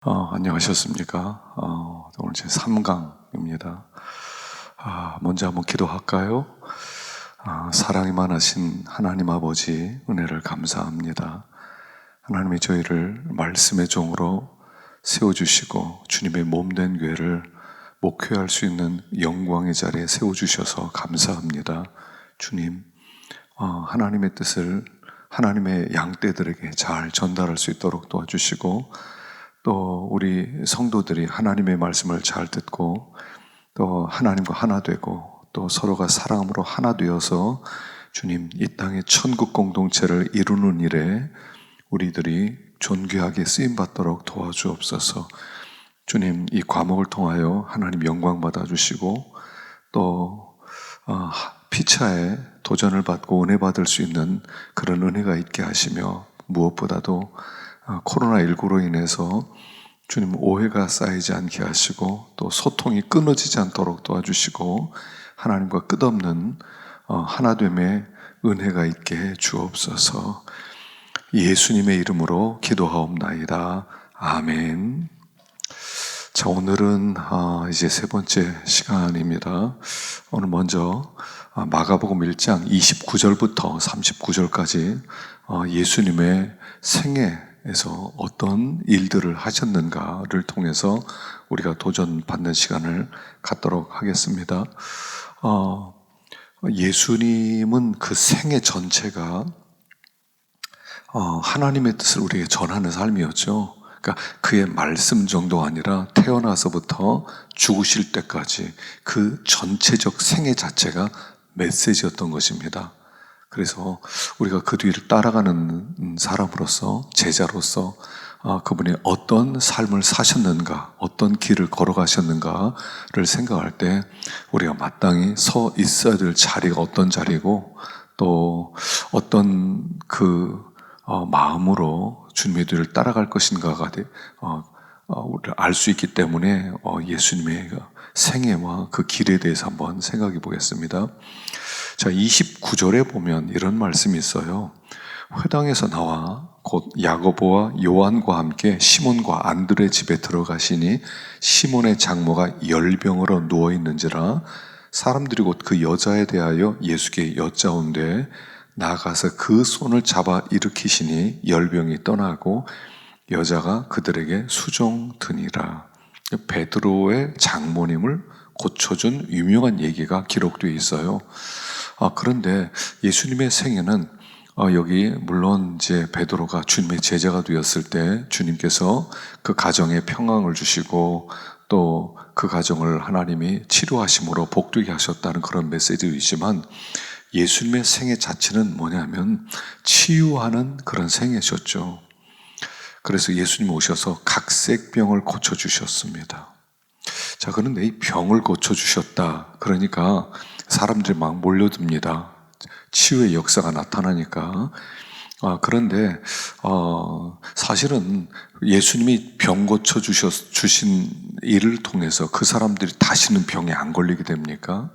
안녕하셨습니까? 오늘 제 3강입니다. 먼저 한번 기도할까요? 사랑이 많으신 하나님 아버지, 은혜를 감사합니다. 하나님이 저희를 말씀의 종으로 세워주시고 주님의 몸된 교회를 목회할 수 있는 영광의 자리에 세워주셔서 감사합니다. 주님, 하나님의 뜻을 하나님의 양떼들에게 잘 전달할 수 있도록 도와주시고, 또 우리 성도들이 하나님의 말씀을 잘 듣고 또 하나님과 하나 되고 또 서로가 사랑으로 하나 되어서 주님, 이 땅의 천국 공동체를 이루는 일에 우리들이 존귀하게 쓰임받도록 도와주옵소서. 주님, 이 과목을 통하여 하나님 영광 받아주시고 또 피차에 도전을 받고 은혜 받을 수 있는 그런 은혜가 있게 하시며, 무엇보다도 코로나19로 인해서 주님 오해가 쌓이지 않게 하시고 또 소통이 끊어지지 않도록 도와주시고 하나님과 끝없는 하나됨의 은혜가 있게 해 주옵소서. 예수님의 이름으로 기도하옵나이다. 아멘. 자, 오늘은 이제 세 번째 시간입니다. 오늘 먼저 마가복음 1장 29절부터 39절까지 예수님의 생애에서 어떤 일들을 하셨는가를 통해서 우리가 도전받는 시간을 갖도록 하겠습니다. 예수님은 그 생애 전체가 하나님의 뜻을 우리에게 전하는 삶이었죠. 그러니까 그의 말씀 정도가 아니라 태어나서부터 죽으실 때까지 그 전체적 생애 자체가 메시지였던 것입니다. 그래서 우리가 그 뒤를 따라가는 사람으로서, 제자로서 그분이 어떤 삶을 사셨는가, 어떤 길을 걸어가셨는가를 생각할 때 우리가 마땅히 서 있어야 될 자리가 어떤 자리고, 또 어떤 마음으로 주님의 뒤를 따라갈 것인가가 알 수 있기 때문에 예수님의 생애와 그 길에 대해서 한번 생각해 보겠습니다. 자, 29절에 보면 이런 말씀이 있어요. 회당에서 나와 곧 야고보와 요한과 함께 시몬과 안드레 집에 들어가시니 시몬의 장모가 열병으로 누워있는지라 사람들이 곧 그 여자에 대하여 예수께 여짜온대 나아가서 그 손을 잡아 일으키시니 열병이 떠나고 여자가 그들에게 수종드니라. 베드로의 장모님을 고쳐준 유명한 얘기가 기록되어 있어요. 그런데 예수님의 생애는 여기 물론 이제 베드로가 주님의 제자가 되었을 때 주님께서 그 가정에 평강을 주시고 또 그 가정을 하나님이 치료하심으로 복되게 하셨다는 그런 메시지도 있지만, 예수님의 생애 자체는 뭐냐면 치유하는 그런 생애셨죠. 그래서 예수님 오셔서 각색병을 고쳐주셨습니다. 자, 그런데 이 병을 고쳐주셨다 그러니까 사람들이 막 몰려듭니다. 치유의 역사가 나타나니까. 그런데 사실은 예수님이 병 고쳐주신 일을 통해서 그 사람들이 다시는 병에 안 걸리게 됩니까?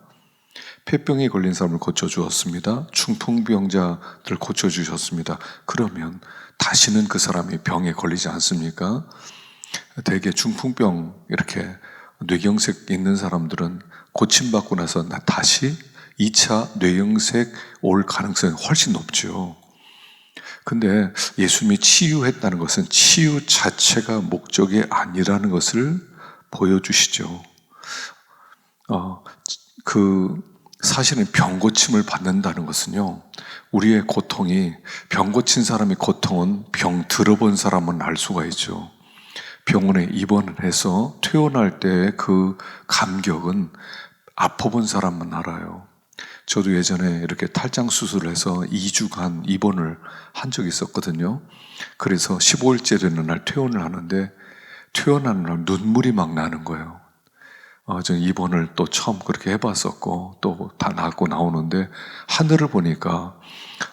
폐병에 걸린 사람을 고쳐주었습니다. 중풍병자들을 고쳐주셨습니다. 그러면 다시는 그 사람이 병에 걸리지 않습니까? 대개 중풍병 이렇게 뇌경색 있는 사람들은 고침받고 나서 다시 2차 뇌경색 올 가능성이 훨씬 높죠. 근데 예수님이 치유했다는 것은 치유 자체가 목적이 아니라는 것을 보여주시죠. 사실은 병 고침을 받는다는 것은요, 우리의 고통이, 병 고친 사람의 고통은 병 들어본 사람은 알 수가 있죠. 병원에 입원을 해서 퇴원할 때 그 감격은 아파본 사람만 알아요. 저도 예전에 이렇게 탈장 수술을 해서 2주간 입원을 한 적이 있었거든요. 그래서 15일째 되는 날 퇴원을 하는데 퇴원하는 날 눈물이 막 나는 거예요. 저는 입원을 또 처음 그렇게 해봤었고 또 다 낫고 나오는데 하늘을 보니까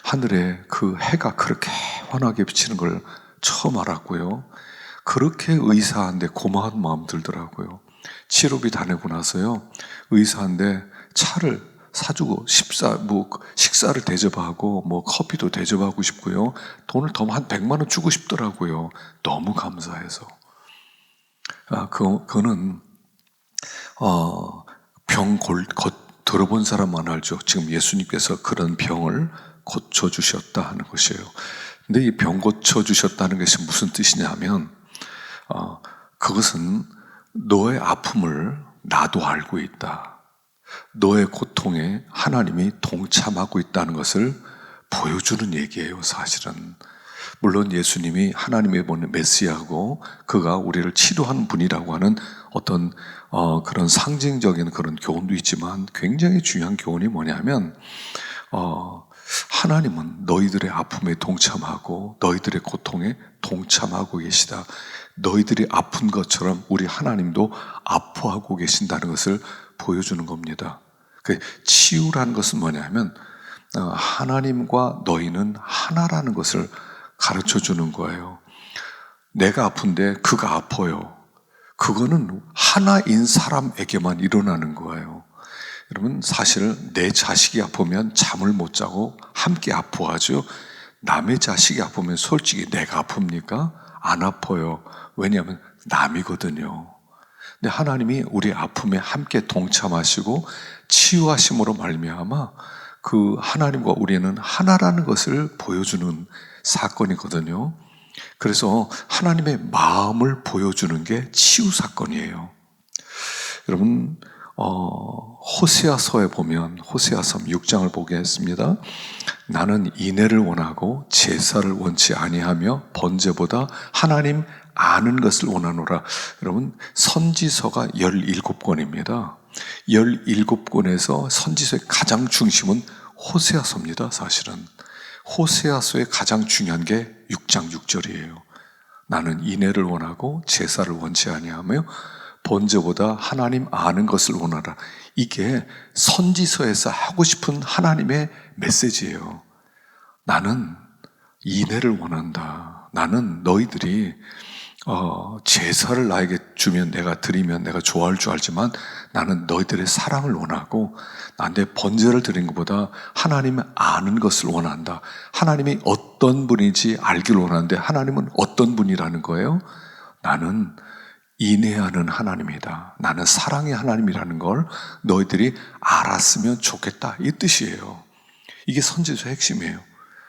하늘에 그 해가 그렇게 환하게 비치는 걸 처음 알았고요. 그렇게 의사한테 고마운 마음 들더라고요. 치료비 다 내고 나서요, 의사한테 차를 사주고 식사를 대접하고 커피도 대접하고 싶고요, 돈을 더 한 100만 원 주고 싶더라고요. 너무 감사해서. 그거는 들어본 사람만 알죠. 지금 예수님께서 그런 병을 고쳐주셨다 하는 것이에요. 근데 이 병 고쳐주셨다는 것이 무슨 뜻이냐면, 그것은 너의 아픔을 나도 알고 있다. 너의 고통에 하나님이 동참하고 있다는 것을 보여주는 얘기예요, 사실은. 물론 예수님이 하나님의 보낸 메시아고 그가 우리를 치료하는 분이라고 하는 어떤 그런 상징적인 그런 교훈도 있지만, 굉장히 중요한 교훈이 뭐냐면, 하나님은 너희들의 아픔에 동참하고 너희들의 고통에 동참하고 계시다. 너희들이 아픈 것처럼 우리 하나님도 아파하고 계신다는 것을 보여주는 겁니다. 그 치유라는 것은 뭐냐면, 하나님과 너희는 하나라는 것을 가르쳐 주는 거예요. 내가 아픈데 그가 아파요. 그거는 하나인 사람에게만 일어나는 거예요. 여러분, 사실 내 자식이 아프면 잠을 못 자고 함께 아파하죠. 남의 자식이 아프면 솔직히 내가 아픕니까? 안 아파요. 왜냐하면 남이거든요. 근데 하나님이 우리 아픔에 함께 동참하시고 치유하심으로 말미암아 그 하나님과 우리는 하나라는 것을 보여주는 사건이거든요. 그래서 하나님의 마음을 보여주는 게 치유 사건이에요. 여러분, 호세아서에 보면, 호세아서 6장을 보겠습니다. 나는 인애를 원하고 제사를 원치 아니하며 번제보다 하나님 아는 것을 원하노라. 여러분, 선지서가 17권입니다. 17권에서 선지서의 가장 중심은 호세아서입니다, 사실은. 호세아서의 가장 중요한 게 6장 6절이에요. 나는 인애를 원하고 제사를 원치 아니하며 번제보다 하나님 아는 것을 원하라. 이게 선지서에서 하고 싶은 하나님의 메시지예요. 나는 인애를 원한다. 나는 너희들이 제사를 나에게 주면 내가 드리면 내가 좋아할 줄 알지만 나는 너희들의 사랑을 원하고, 나한테 번제를 드린 것보다 하나님을 아는 것을 원한다. 하나님이 어떤 분인지 알기를 원하는데 하나님은 어떤 분이라는 거예요? 나는 인애하는 하나님이다. 나는 사랑의 하나님이라는 걸 너희들이 알았으면 좋겠다, 이 뜻이에요. 이게 선지서의 핵심이에요.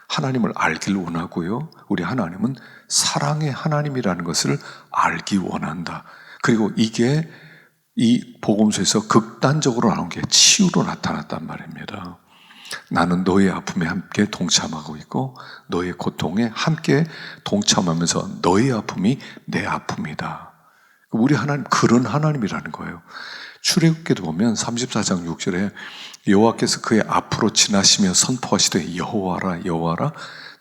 하나님을 알기를 원하고요, 우리 하나님은 사랑의 하나님이라는 것을 알기 원한다. 그리고 이게 이 복음서에서 극단적으로 나온 게 치유로 나타났단 말입니다. 나는 너의 아픔에 함께 동참하고 있고 너의 고통에 함께 동참하면서 너의 아픔이 내 아픔이다. 우리 하나님 그런 하나님이라는 거예요. 출애굽기도 보면 34장 6절에 여호와께서 그의 앞으로 지나시며 선포하시되 여호와라 여호와라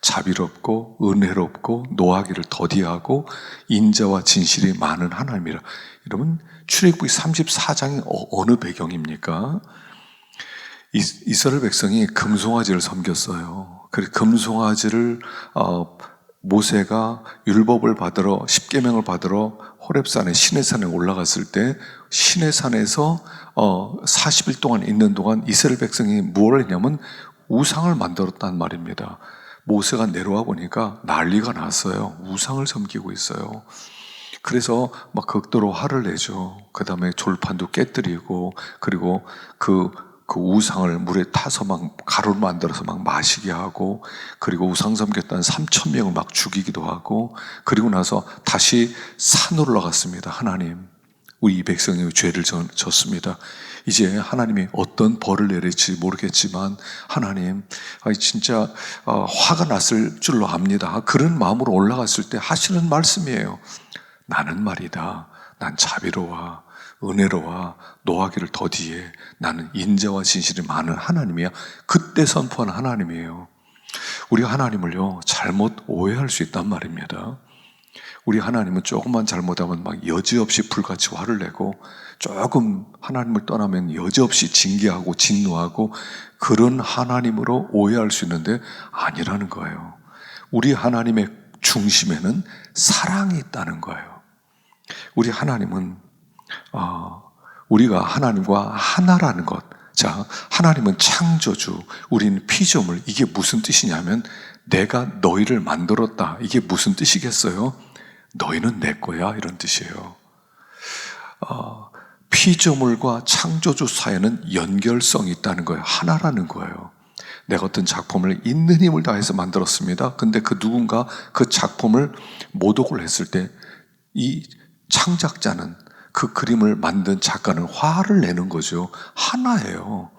자비롭고 은혜롭고 노하기를 더디하고 인자와 진실이 많은 하나님이라. 여러분, 출애굽기 34장이 어느 배경입니까? 이스라엘 백성이 금송아지를 섬겼어요. 그래서 금송아지를 모세가 율법을 받으러, 십계명을 받으러 호렙산에 시내산에 올라갔을 때 시내산에서 40일 동안 있는 동안 이스라엘 백성이 뭘 했냐면 우상을 만들었단 말입니다. 모세가 내려와 보니까 난리가 났어요. 우상을 섬기고 있어요. 그래서 막 극도로 화를 내죠. 그 다음에 졸판도 깨뜨리고, 그리고 그 우상을 물에 타서 막 가루를 만들어서 막 마시게 하고, 그리고 우상 섬겼다는 3,000명을 막 죽이기도 하고, 그리고 나서 다시 산으로 올라갔습니다. 하나님, 우리 이 백성이 죄를 졌습니다. 이제 하나님이 어떤 벌을 내릴지 모르겠지만 하나님, 진짜 화가 났을 줄로 압니다. 그런 마음으로 올라갔을 때 하시는 말씀이에요. 나는 말이다, 난 자비로워 은혜로워 노하기를 더디해. 나는 인자와 진실이 많은 하나님이야. 그때 선포한 하나님이에요. 우리 하나님을요 잘못 오해할 수 있단 말입니다. 우리 하나님은 조금만 잘못하면 막 여지없이 불같이 화를 내고, 조금 하나님을 떠나면 여지없이 징계하고 진노하고, 그런 하나님으로 오해할 수 있는데 아니라는 거예요. 우리 하나님의 중심에는 사랑이 있다는 거예요. 우리 하나님은 우리가 하나님과 하나라는 것. 자, 하나님은 창조주, 우리는 피조물. 이게 무슨 뜻이냐면 내가 너희를 만들었다. 이게 무슨 뜻이겠어요? 너희는 내 거야, 이런 뜻이에요. 피조물과 창조주 사이에는 연결성이 있다는 거예요. 하나라는 거예요. 내가 어떤 작품을 있는 힘을 다해서 만들었습니다. 근데 그 누군가 그 작품을 모독을 했을 때 이 창작자는, 그 그림을 만든 작가는 화를 내는 거죠. 하나예요.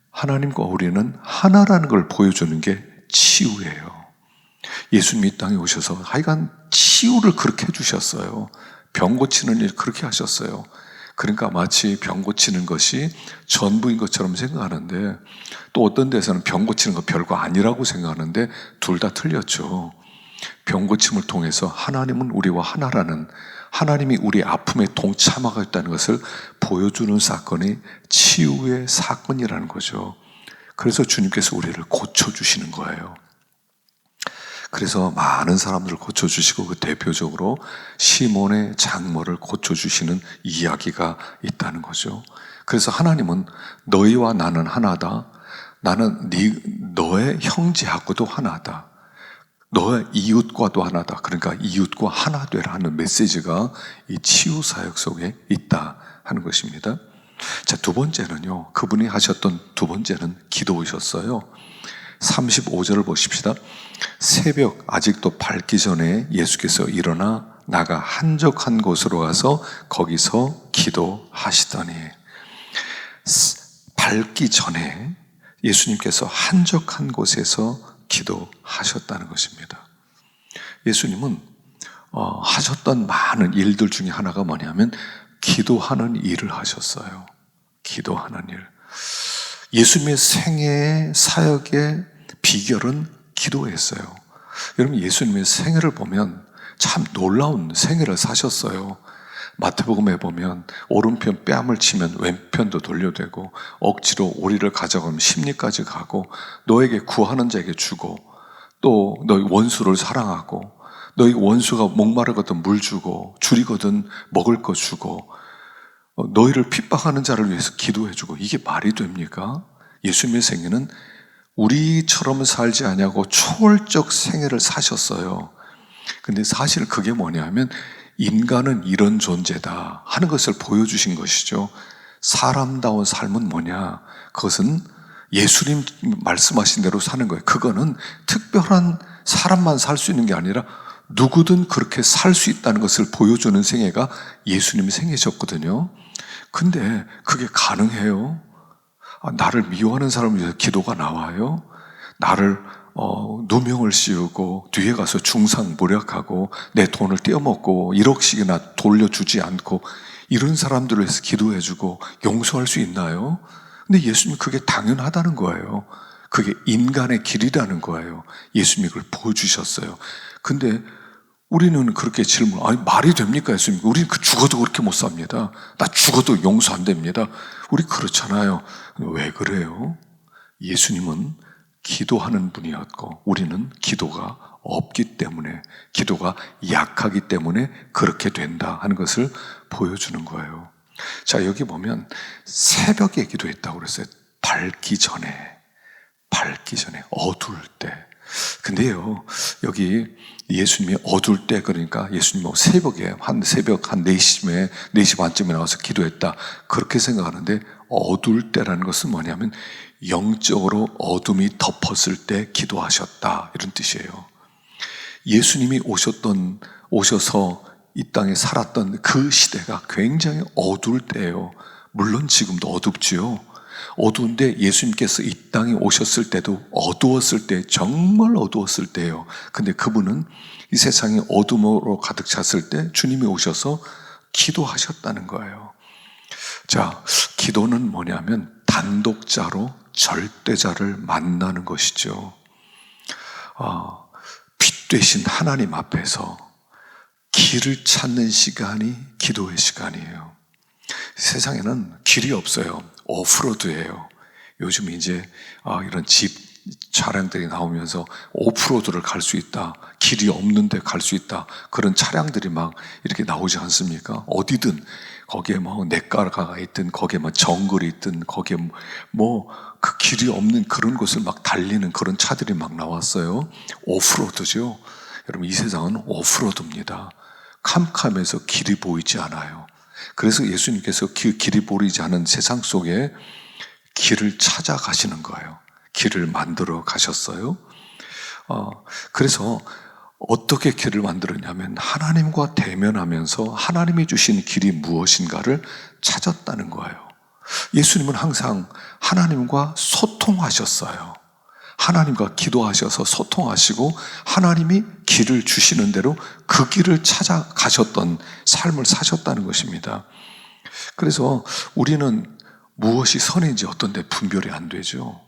하나님과 우리는 하나라는 걸 보여주는 게 치유예요. 예수님이 이 땅에 오셔서 하여간 치유를 그렇게 해주셨어요. 병 고치는 일 그렇게 하셨어요. 그러니까 마치 병 고치는 것이 전부인 것처럼 생각하는데, 또 어떤 데서는 병 고치는 거 별거 아니라고 생각하는데 둘 다 틀렸죠. 병 고침을 통해서 하나님은 우리와 하나라는, 하나님이 우리 아픔에 동참하고 있다는 것을 보여주는 사건이 치유의 사건이라는 거죠. 그래서 주님께서 우리를 고쳐주시는 거예요. 그래서 많은 사람들을 고쳐주시고, 그 대표적으로 시몬의 장모를 고쳐주시는 이야기가 있다는 거죠. 그래서 하나님은 너희와 나는 하나다. 나는 너의 형제하고도 하나다. 너의 이웃과도 하나다. 그러니까 이웃과 하나 되라 하는 메시지가 이 치유사역 속에 있다 하는 것입니다. 자, 두 번째는요, 그분이 하셨던 두 번째는 기도이셨어요. 35절을 보십시다. 새벽 아직도 밝기 전에 예수께서 일어나 나가 한적한 곳으로 가서 거기서 기도하시더니, 밝기 전에 예수님께서 한적한 곳에서 기도하셨다는 것입니다. 예수님은 하셨던 많은 일들 중에 하나가 뭐냐면 기도하는 일을 하셨어요. 기도하는 일. 예수님의 생애의 사역의 비결은 기도였어요. 여러분, 예수님의 생애를 보면 참 놀라운 생애를 사셨어요. 마태복음에 보면 오른편 뺨을 치면 왼편도 돌려대고, 억지로 오리를 가져가면 심리까지 가고, 너에게 구하는 자에게 주고, 또 너희 원수를 사랑하고, 너희 원수가 목마르거든 물 주고, 줄이거든 먹을 거 주고, 너희를 핍박하는 자를 위해서 기도해주고, 이게 말이 됩니까? 예수님의 생애는 우리처럼 살지 아니하고 초월적 생애를 사셨어요. 근데 사실 그게 뭐냐면 인간은 이런 존재다 하는 것을 보여주신 것이죠. 사람다운 삶은 뭐냐? 그것은 예수님 말씀하신 대로 사는 거예요. 그거는 특별한 사람만 살 수 있는 게 아니라 누구든 그렇게 살 수 있다는 것을 보여주는 생애가 예수님의 생애셨거든요. 근데 그게 가능해요? 나를 미워하는 사람을 위해서 기도가 나와요? 나를 누명을 씌우고 뒤에 가서 중상모략하고 내 돈을 떼어먹고 1억씩이나 돌려주지 않고 이런 사람들을 위해서 기도해주고 용서할 수 있나요? 근데 예수님이 그게 당연하다는 거예요. 그게 인간의 길이라는 거예요. 예수님이 그걸 보여주셨어요. 근데 우리는 그렇게 아니 말이 됩니까 예수님? 우리는 죽어도 그렇게 못 삽니다. 나 죽어도 용서 안 됩니다. 우리 그렇잖아요. 왜 그래요? 예수님은 기도하는 분이었고 우리는 기도가 없기 때문에, 기도가 약하기 때문에 그렇게 된다 하는 것을 보여주는 거예요. 자, 여기 보면 새벽에 기도했다고 그랬어요. 밝기 전에, 어두울 때. 근데요, 여기 예수님이 어두울 때, 그러니까 예수님은 새벽에, 새벽 한 4시쯤에, 4시 반쯤에 나와서 기도했다, 그렇게 생각하는데, 어두울 때라는 것은 뭐냐면 영적으로 어둠이 덮었을 때 기도하셨다, 이런 뜻이에요. 예수님이 오셔서 이 땅에 살았던 그 시대가 굉장히 어두울 때예요. 물론 지금도 어둡지요. 어두운데 예수님께서 이 땅에 오셨을 때도 어두웠을 때, 정말 어두웠을 때예요. 근데 그분은 이 세상이 어둠으로 가득 찼을 때 주님이 오셔서 기도하셨다는 거예요. 자, 기도는 뭐냐면 단독자로 절대자를 만나는 것이죠. 빛 되신 하나님 앞에서 길을 찾는 시간이 기도의 시간이에요. 세상에는 길이 없어요. 오프로드예요. 요즘 이제 이런 집 차량들이 나오면서 오프로드를 갈 수 있다, 길이 없는데 갈 수 있다, 그런 차량들이 막 이렇게 나오지 않습니까? 어디든 거기에 뭐 냇가가 있든 거기에 뭐 정글이 있든 거기에 뭐 그 길이 없는 그런 곳을 막 달리는 그런 차들이 막 나왔어요. 오프로드죠. 여러분, 이 세상은 오프로드입니다. 캄캄해서 길이 보이지 않아요. 그래서 예수님께서 그 길이 보이지 않은 세상 속에 길을 찾아가시는 거예요. 길을 만들어 가셨어요. 그래서 어떻게 길을 만들었냐면 하나님과 대면하면서 하나님이 주신 길이 무엇인가를 찾았다는 거예요. 예수님은 항상 하나님과 소통하셨어요. 하나님과 기도하셔서 소통하시고 하나님이 길을 주시는 대로 그 길을 찾아가셨던 삶을 사셨다는 것입니다. 그래서 우리는 무엇이 선인지 어떤 데 분별이 안 되죠.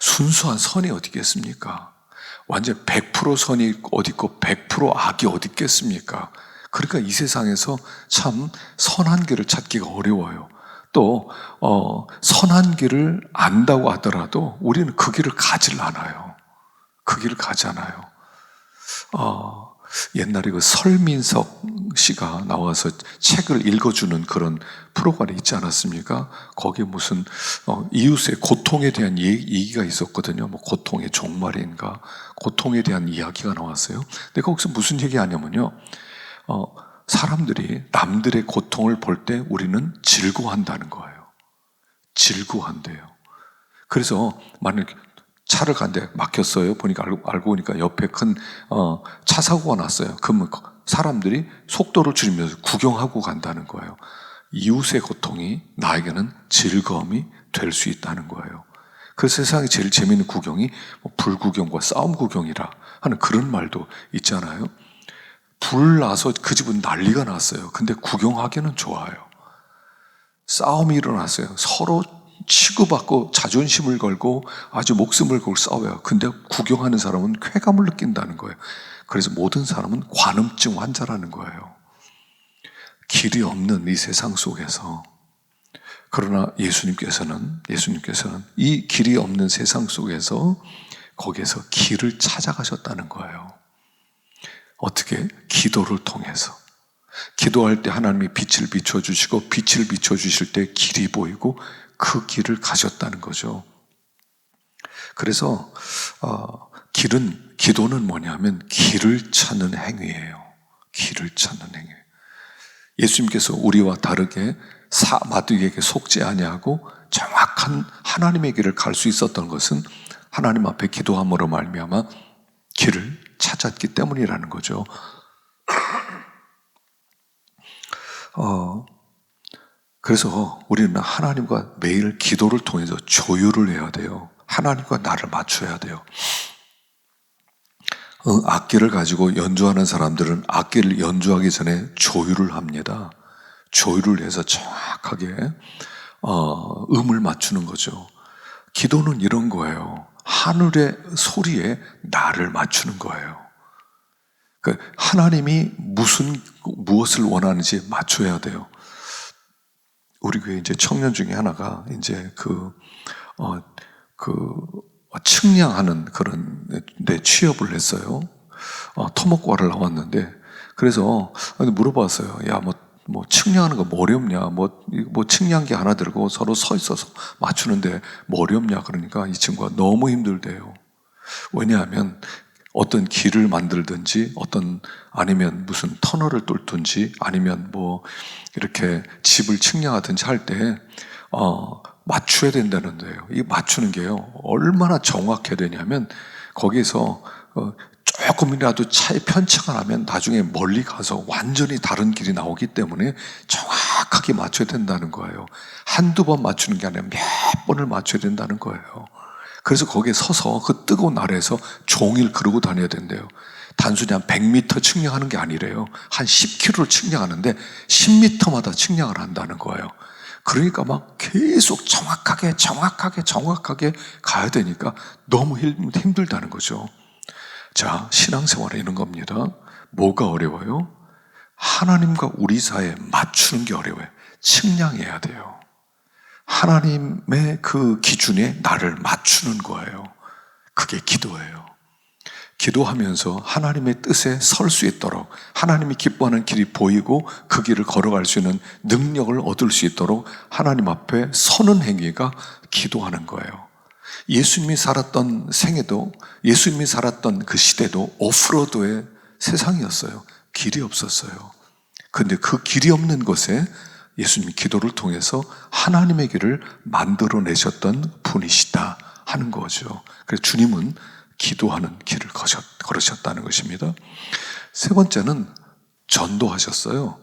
순수한 선이 어디 있겠습니까? 완전 100% 선이 어디 있고 100% 악이 어디 있겠습니까? 그러니까 이 세상에서 참 선한 길을 찾기가 어려워요. 또 선한 길을 안다고 하더라도 우리는 그 길을 가질 않아요. 그 길을 가지 않아요. 옛날에 그 설민석 씨가 나와서 책을 읽어주는 그런 프로그램이 있지 않았습니까? 거기에 무슨 이웃의 고통에 대한 얘기가 있었거든요. 뭐 고통의 종말인가 고통에 대한 이야기가 나왔어요. 근데 거기서 무슨 얘기하냐면요, 사람들이 남들의 고통을 볼 때 우리는 즐거워한다는 거예요. 즐거워한대요. 그래서 만약 차를 가는데 막혔어요. 보니까 알고 보니까 옆에 큰 차 사고가 났어요. 그러면 사람들이 속도를 줄이면서 구경하고 간다는 거예요. 이웃의 고통이 나에게는 즐거움이 될 수 있다는 거예요. 그 세상에 제일 재미있는 구경이 불구경과 싸움 구경이라 하는 그런 말도 있잖아요. 불 나서 그 집은 난리가 났어요. 근데 구경하기는 좋아요. 싸움이 일어났어요. 서로 치고받고 자존심을 걸고 아주 목숨을 걸고 싸워요. 근데 구경하는 사람은 쾌감을 느낀다는 거예요. 그래서 모든 사람은 관음증 환자라는 거예요. 길이 없는 이 세상 속에서, 그러나 예수님께서는 이 길이 없는 세상 속에서 거기에서 길을 찾아가셨다는 거예요. 어떻게? 기도를 통해서. 기도할 때 하나님이 빛을 비춰주시고 빛을 비춰주실 때 길이 보이고 그 길을 가셨다는 거죠. 그래서 기도는 뭐냐면 길을 찾는 행위예요. 길을 찾는 행위. 예수님께서 우리와 다르게 마귀에게 속지 아니하고 정확한 하나님의 길을 갈 수 있었던 것은 하나님 앞에 기도함으로 말미암아 길을 찾았기 때문이라는 거죠. 그래서 우리는 하나님과 매일 기도를 통해서 조율을 해야 돼요. 하나님과 나를 맞춰야 돼요. 악기를 가지고 연주하는 사람들은 악기를 연주하기 전에 조율을 합니다. 조율을 해서 정확하게 음을 맞추는 거죠. 기도는 이런 거예요. 하늘의 소리에 나를 맞추는 거예요. 그러니까 하나님이 무엇을 원하는지 맞춰야 돼요. 우리 교회 이제 청년 중에 하나가 이제 측량하는 그런 데 취업을 했어요. 토목과를 나왔는데, 그래서 물어봤어요. 야, 뭐 측량하는 거 뭐 어렵냐? 뭐 측량기 하나 들고 서로 서 있어서 맞추는데 뭐 어렵냐? 그러니까 이 친구가 너무 힘들대요. 왜냐하면 어떤 길을 만들든지 아니면 무슨 터널을 뚫든지 아니면 뭐 이렇게 집을 측량하든지 할 때 맞춰야 된다는 거예요. 이 맞추는 게요, 얼마나 정확해야 되냐면 거기서 조금이라도 차에 편차가 나면 나중에 멀리 가서 완전히 다른 길이 나오기 때문에 정확하게 맞춰야 된다는 거예요. 한두 번 맞추는 게 아니라 몇 번을 맞춰야 된다는 거예요. 그래서 거기에 서서 그 뜨거운 아래에서 종일 그러고 다녀야 된대요. 단순히 한 100m 측량하는 게 아니래요. 한 10km를 측량하는데 10m마다 측량을 한다는 거예요. 그러니까 막 계속 정확하게 가야 되니까 너무 힘들다는 거죠. 자, 신앙생활은 이런 겁니다. 뭐가 어려워요? 하나님과 우리 사이에 맞추는 게 어려워요. 측량해야 돼요. 하나님의 그 기준에 나를 맞추는 거예요. 그게 기도예요. 기도하면서 하나님의 뜻에 설 수 있도록, 하나님이 기뻐하는 길이 보이고 그 길을 걸어갈 수 있는 능력을 얻을 수 있도록 하나님 앞에 서는 행위가 기도하는 거예요. 예수님이 살았던 생애도, 예수님이 살았던 그 시대도 오프로드의 세상이었어요. 길이 없었어요. 근데 그 길이 없는 곳에 예수님이 기도를 통해서 하나님의 길을 만들어내셨던 분이시다 하는 거죠. 그래서 주님은 기도하는 길을 걸으셨다는 것입니다. 세 번째는 전도하셨어요.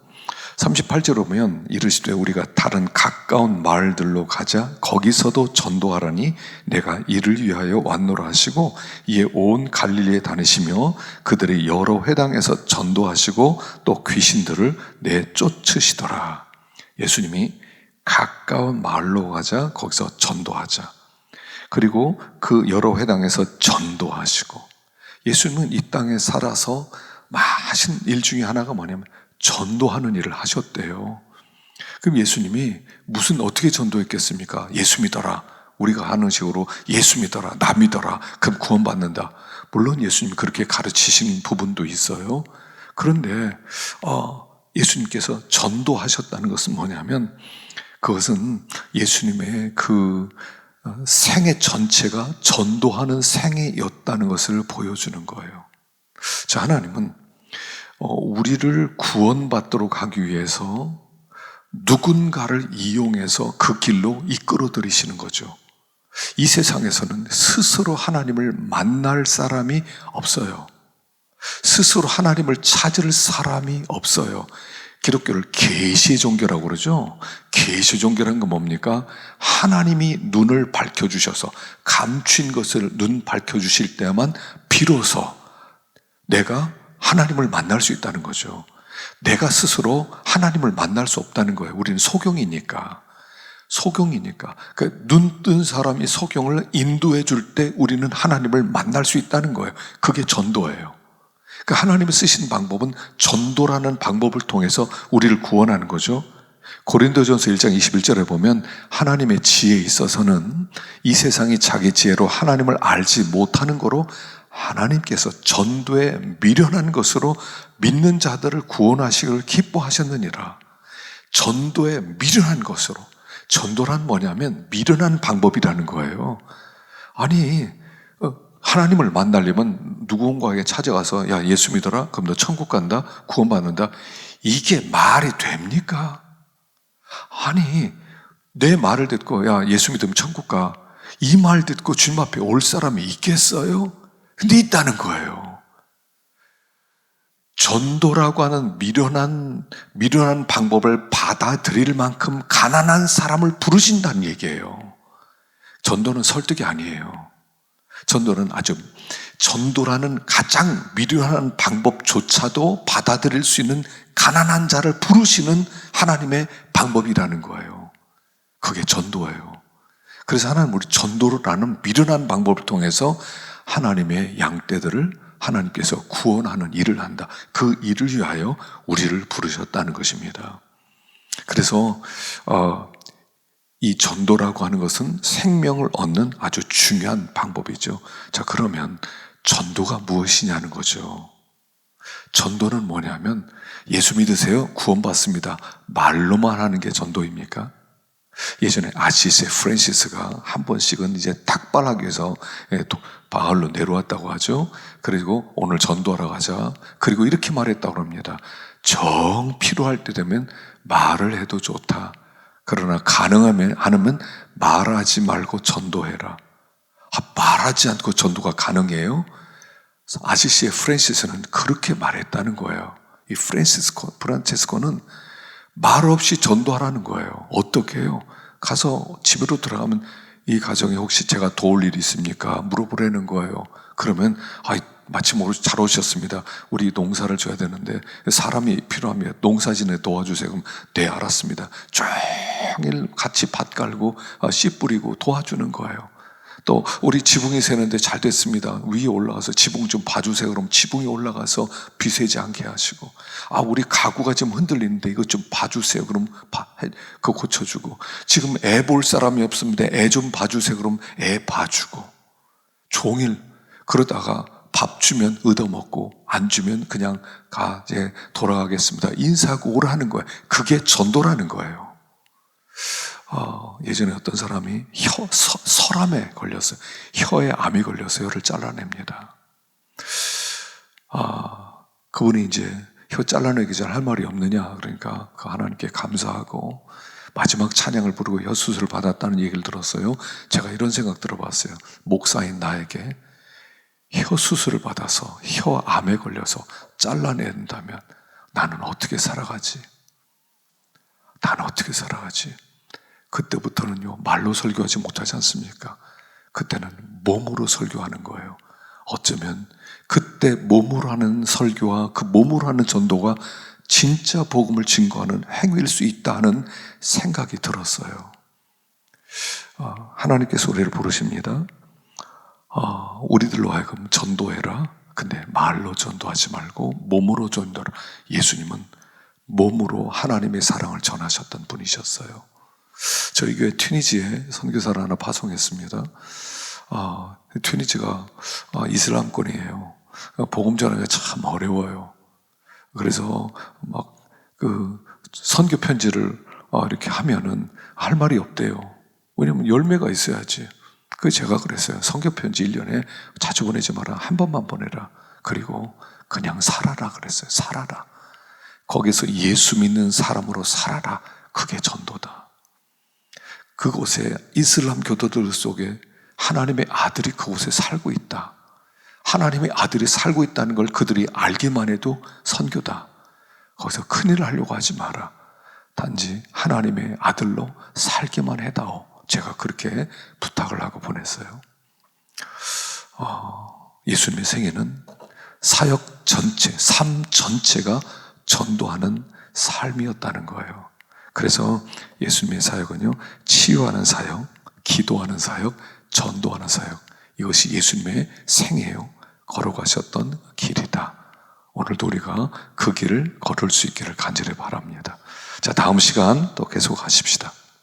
38절에 보면 이르시되 우리가 다른 가까운 마을들로 가자. 거기서도 전도하라니 내가 이를 위하여 왔노라 하시고 이에 온 갈릴리에 다니시며 그들의 여러 회당에서 전도하시고 또 귀신들을 내쫓으시더라. 예수님이 가까운 마을로 가자. 거기서 전도하자. 그리고 그 여러 회당에서 전도하시고, 예수님은 이 땅에 살아서 하신 일 중에 하나가 뭐냐면 전도하는 일을 하셨대요. 그럼 예수님이 어떻게 전도했겠습니까? 예수 믿어라. 우리가 하는 식으로 예수 믿어라. 나 믿어라. 그럼 구원받는다. 물론 예수님이 그렇게 가르치신 부분도 있어요. 그런데 예수님께서 전도하셨다는 것은 뭐냐면, 그것은 예수님의 그 생애 전체가 전도하는 생애였다는 것을 보여주는 거예요. 자, 하나님은 우리를 구원받도록 하기 위해서 누군가를 이용해서 그 길로 이끌어 들이시는 거죠. 이 세상에서는 스스로 하나님을 만날 사람이 없어요. 스스로 하나님을 찾을 사람이 없어요. 기독교를 계시 종교라고 그러죠. 계시 종교라는 건 뭡니까? 하나님이 눈을 밝혀주셔서 감춘 것을 눈 밝혀주실 때만 비로소 내가 하나님을 만날 수 있다는 거죠. 내가 스스로 하나님을 만날 수 없다는 거예요. 우리는 소경이니까. 눈 뜬 사람이 소경을 인도해 줄 때 우리는 하나님을 만날 수 있다는 거예요. 그게 전도예요. 그러니까 하나님이 쓰신 방법은 전도라는 방법을 통해서 우리를 구원하는 거죠. 고린도전서 1장 21절에 보면 하나님의 지혜에 있어서는 이 세상이 자기 지혜로 하나님을 알지 못하는 거로 하나님께서 전도에 미련한 것으로 믿는 자들을 구원하시기를 기뻐하셨느니라. 전도에 미련한 것으로. 전도란 뭐냐면 미련한 방법이라는 거예요. 아니, 하나님을 만나려면 누군가에게 찾아가서 야, 예수 믿어라. 그럼 너 천국 간다. 구원받는다. 이게 말이 됩니까? 아니, 내 말을 듣고 야, 예수 믿으면 천국 가. 이 말 듣고 주님 앞에 올 사람이 있겠어요? 근데 있다는 거예요. 전도라고 하는 미련한 방법을 받아들일 만큼 가난한 사람을 부르신다는 얘기예요. 전도는 설득이 아니에요. 전도라는 가장 미련한 방법조차도 받아들일 수 있는 가난한 자를 부르시는 하나님의 방법이라는 거예요. 그게 전도예요. 그래서 하나님 우리 전도라는 미련한 방법을 통해서 하나님의 양떼들을 하나님께서 구원하는 일을 한다. 그 일을 위하여 우리를 부르셨다는 것입니다. 그래서 이 전도라고 하는 것은 생명을 얻는 아주 중요한 방법이죠. 자, 그러면 전도가 무엇이냐는 거죠. 전도는 뭐냐면 예수 믿으세요? 구원받습니다. 말로만 하는 게 전도입니까? 예전에 아시스의 프랜시스가 한 번씩은 이제 탁발하기 위해서 바울로 내려왔다고 하죠. 그리고 오늘 전도하러 가자. 그리고 이렇게 말했다고 합니다. 정 필요할 때 되면 말을 해도 좋다. 그러나 가능하면 않으면 말하지 말고 전도해라. 말하지 않고 전도가 가능해요? 아시시의 프란치스는 그렇게 말했다는 거예요. 이 프란체스코는 말 없이 전도하라는 거예요. 어떻게 해요? 가서 집으로 들어가면 이 가정에 혹시 제가 도울 일이 있습니까? 물어보라는 거예요. 그러면 마침 잘 오셨습니다. 우리 농사를 줘야 되는데 사람이 필요하면 농사진에 도와주세요. 그럼 네, 알았습니다. 종일 같이 밭 깔고 씨 뿌리고 도와주는 거예요. 또 우리 지붕이 새는데 잘 됐습니다. 위에 올라가서 지붕 좀 봐주세요. 그럼 지붕이 올라가서 비 새지 않게 하시고, 우리 가구가 좀 흔들리는데 이것 좀 봐주세요. 그럼 그거 고쳐주고, 지금 애 볼 사람이 없습니다. 애 좀 봐주세요. 그럼 애 봐주고, 종일 그러다가 밥 주면 얻어먹고 안 주면 그냥 이제 돌아가겠습니다. 인사하고 오라는 거예요. 그게 전도라는 거예요. 예전에 어떤 사람이 설암에 걸렸어요. 혀에 암이 걸려서 혀를 잘라냅니다. 그분이 이제 혀 잘라내기 전에 할 말이 없느냐. 그러니까 그 하나님께 감사하고 마지막 찬양을 부르고 혀 수술을 받았다는 얘기를 들었어요. 제가 이런 생각 들어봤어요. 목사인 나에게 혀 수술을 받아서 혀암에 걸려서 잘라낸다면 나는 어떻게 살아가지? 나는 어떻게 살아가지? 그때부터는요, 말로 설교하지 못하지 않습니까? 그때는 몸으로 설교하는 거예요. 어쩌면 그때 몸으로 하는 설교와 그 몸으로 하는 전도가 진짜 복음을 증거하는 행위일 수 있다는 생각이 들었어요. 하나님께서 우리를 부르십니다. 우리들로 하여금 전도해라. 근데 말로 전도하지 말고 몸으로 전도하라. 예수님은 몸으로 하나님의 사랑을 전하셨던 분이셨어요. 저희 교회 튀니지에 선교사를 하나 파송했습니다. 튀니지가 이슬람권이에요. 복음 전하기가 참 어려워요. 그래서 막 그 선교 편지를 이렇게 하면은 할 말이 없대요. 왜냐면 열매가 있어야지. 그 제가 그랬어요. 선교 편지 1년에 자주 보내지 마라. 한 번만 보내라. 그리고 그냥 살아라 그랬어요. 살아라. 거기서 예수 믿는 사람으로 살아라. 그게 전도다. 그곳에 이슬람 교도들 속에 하나님의 아들이 그곳에 살고 있다. 하나님의 아들이 살고 있다는 걸 그들이 알기만 해도 선교다. 거기서 큰일을 하려고 하지 마라. 단지 하나님의 아들로 살기만 해다오. 제가 그렇게 부탁을 하고 보냈어요. 예수님의 생애는 사역 전체, 삶 전체가 전도하는 삶이었다는 거예요. 그래서 예수님의 사역은요, 치유하는 사역, 기도하는 사역, 전도하는 사역. 이것이 예수님의 생애요, 걸어가셨던 길이다. 오늘도 우리가 그 길을 걸을 수 있기를 간절히 바랍니다. 자, 다음 시간 또 계속 하십시다.